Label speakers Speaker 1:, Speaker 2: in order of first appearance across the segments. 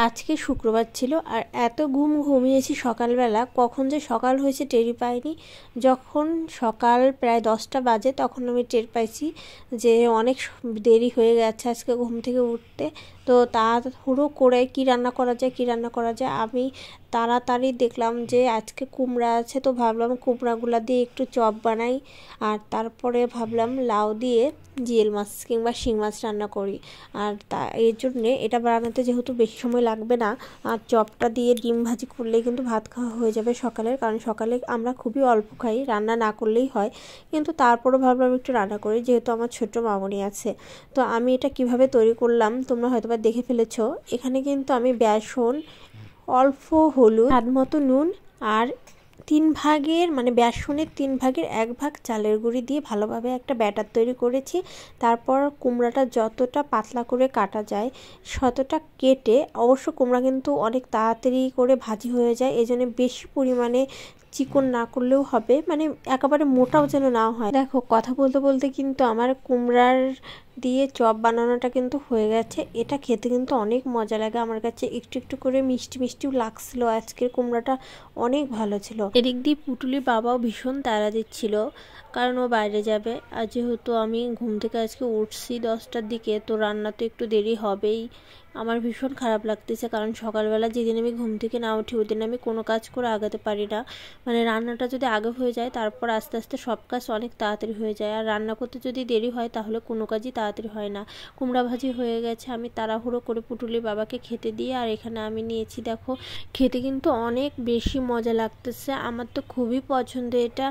Speaker 1: আজকে শুক্রবার ছিল আর এত ঘুমিয়েছি সকালবেলা, কখন যে সকাল হয়েছে টেরই পাইনি। যখন সকাল প্রায় 10টা বাজে তখন আমি টের পাইছি যে অনেক দেরি হয়ে গেছে আজকে ঘুম থেকে উঠতে। তো তাড়াহুড়ো করে কি রান্না করা যায় আমি তাড়াতাড়ি দেখলাম যে আজকে কুমড়া আছে, তো ভাবলাম কুমড়াগুলা দিয়ে একটু চপ বানাই। আর তারপরে ভাবলাম লাউ দিয়ে জিয়েল মাছ কিংবা শিং মাছ রান্না করি। আর এর জন্যে এটা বানাতে যেহেতু বেশি সময় লাগবে না, আর চপটা দিয়ে ডিম ভাজি করলেই কিন্তু ভাত খাওয়া হয়ে যাবে সকালের, কারণ সকালে আমরা খুবই অল্প খাই, রান্না না করলেই হয়। কিন্তু তারপরও ভাবলাম একটু রান্না করি, যেহেতু আমার ছোট্ট মামনি আছে। তো আমি এটা কিভাবে তৈরি করলাম তোমরা হয়তোবা দেখে ফেলেছো। এখানে কিন্তু আমি বেসন, অল্প হলুদ, স্বাদ মতো নুন আর 3 ভাগের মানে বেসনের 3 ভাগের 1 ভাগ চালের গুঁড়ি দিয়ে ভালোভাবে একটা ব্যাটার তৈরি করেছি। তারপর কুমড়াটা যতটা পাতলা করে কাটা যায় ততটা কেটে, অবশ্য কুমড়া কিন্তু অনেক তাড়াতাড়ি করে ভাজি হয়ে যায়, এই জন্য বেশি পরিমাণে চিকন না করলেও হবে, মানে একেবারে মোটাও যেন না হয়। দেখো কথা বলতে বলতে কিন্তু আমার কুমড়ার দিয়ে চপ বানানোটা কিন্তু হয়ে গেছে। এটা খেতে কিন্তু অনেক মজা লাগে আমার কাছে, একটু একটু করে মিষ্টি মিষ্টিও লাগছিল। আজকের কুমড়াটা অনেক ভালো ছিল। এদিক দিয়ে পুটুলির বাবাও ভীষণ তাড়া দিচ্ছিল, কারণ ও বাইরে যাবে। আর যেহেতু আমি ঘুম থেকে আজকে উঠছি 10টার দিকে, তো রান্না তো একটু দেরি হবেই। আমার ভীষণ খারাপ লাগতেছে, কারণ সকালবেলা যেদিন আমি ঘুম থেকে না উঠি ওই দিন আমি কোনো কাজ করে আগাতে পারি না। মানে রান্নাটা যদি আগে হয়ে যায় তারপর আস্তে আস্তে সব কাজ অনেক তাড়াতাড়ি হয়ে যায়, আর রান্না করতে যদি দেরি হয় তাহলে কোনো কাজই তাড়াতাড়ি হয় না। কুমড়া ভাজি হয়ে গেছে, আমি তাড়াহুড়ো করে পুটুলির বাবাকে খেতে দিয়ে আর এখানে আমি নিয়েছি। দেখো খেতে কিন্তু অনেক বেশি মজা লাগতেছে, আমার তো খুবই পছন্দ এটা।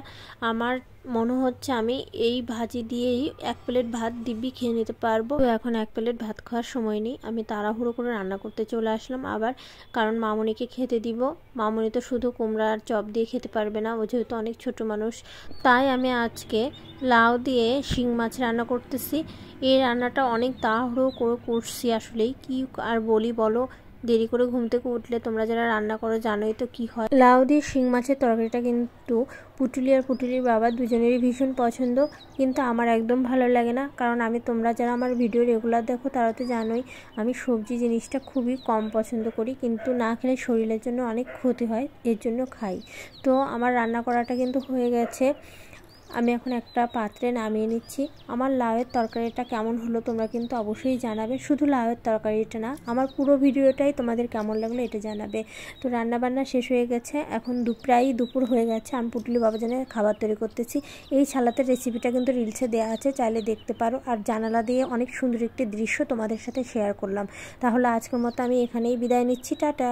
Speaker 1: আমার মনে হচ্ছে আমি এই ভাজি দিয়েই 1 প্লেট ভাত দিব্যি খেয়ে নিতে পারবো। তো এখন 1 প্লেট ভাত খাওয়ার সময় নেই, আমি তাড়াহুড়ো করে রান্না করতে চলে আসলাম আবার, কারণ মামনিকে খেতে দিব। মামনি তো শুধু কুমড়ার চপ দিয়ে খেতে পারবে না, ও যেহেতু অনেক ছোট মানুষ। তাই আমি আজকে লাউ দিয়ে শিং মাছ রান্না করতেছি। এই রান্নাটা অনেক তাড়াহুড়ো করে করছি, আসলেই কি আর বলি বলো। দেরি করে ঘুম থেকে উঠলে তোমরা যারা রান্না করো জানোই তো কি হয়। লাউ দিয়ে শিং মাছের তরকারিটা কিন্তু পুটুলি আর পুটুলির বাবা দুজনেরই ভীষণ পছন্দ, কিন্তু আমার একদম ভালো লাগে না, কারণ তোমরা যারা আমার ভিডিও রেগুলার দেখো তারা তো জানোই আমি সবজি জিনিসটা খুবই কম পছন্দ করি, কিন্তু না খেলে শরীরের জন্য অনেক ক্ষতি হয়, এর জন্য খাই। তো আমার রান্না করাটা কিন্তু হয়ে গেছে, আমি এখন একটা পাত্রে নামিয়ে নিচ্ছি। আমার লাউয়ের তরকারিটা কেমন হলো তোমরা কিন্তু অবশ্যই জানাবে, শুধু লাউয়ের তরকারিটা না, আমার পুরো ভিডিওটাই তোমাদের কেমন লাগলো এটা জানাবে। তো রান্নাবান্না শেষ হয়ে গেছে, এখন প্রায় দুপুর হয়ে গেছে, আমি পুটুলি বাবাজানের খাবার তৈরি করতেছি। এই সালাতের রেসিপিটা কিন্তু রিলসে দেওয়া আছে, চাইলে দেখতে পারো। আর জানালা দিয়ে অনেক সুন্দর একটি দৃশ্য তোমাদের সাথে শেয়ার করলাম। তাহলে আজকের মতো আমি এখানেই বিদায় নিচ্ছি, টাটা।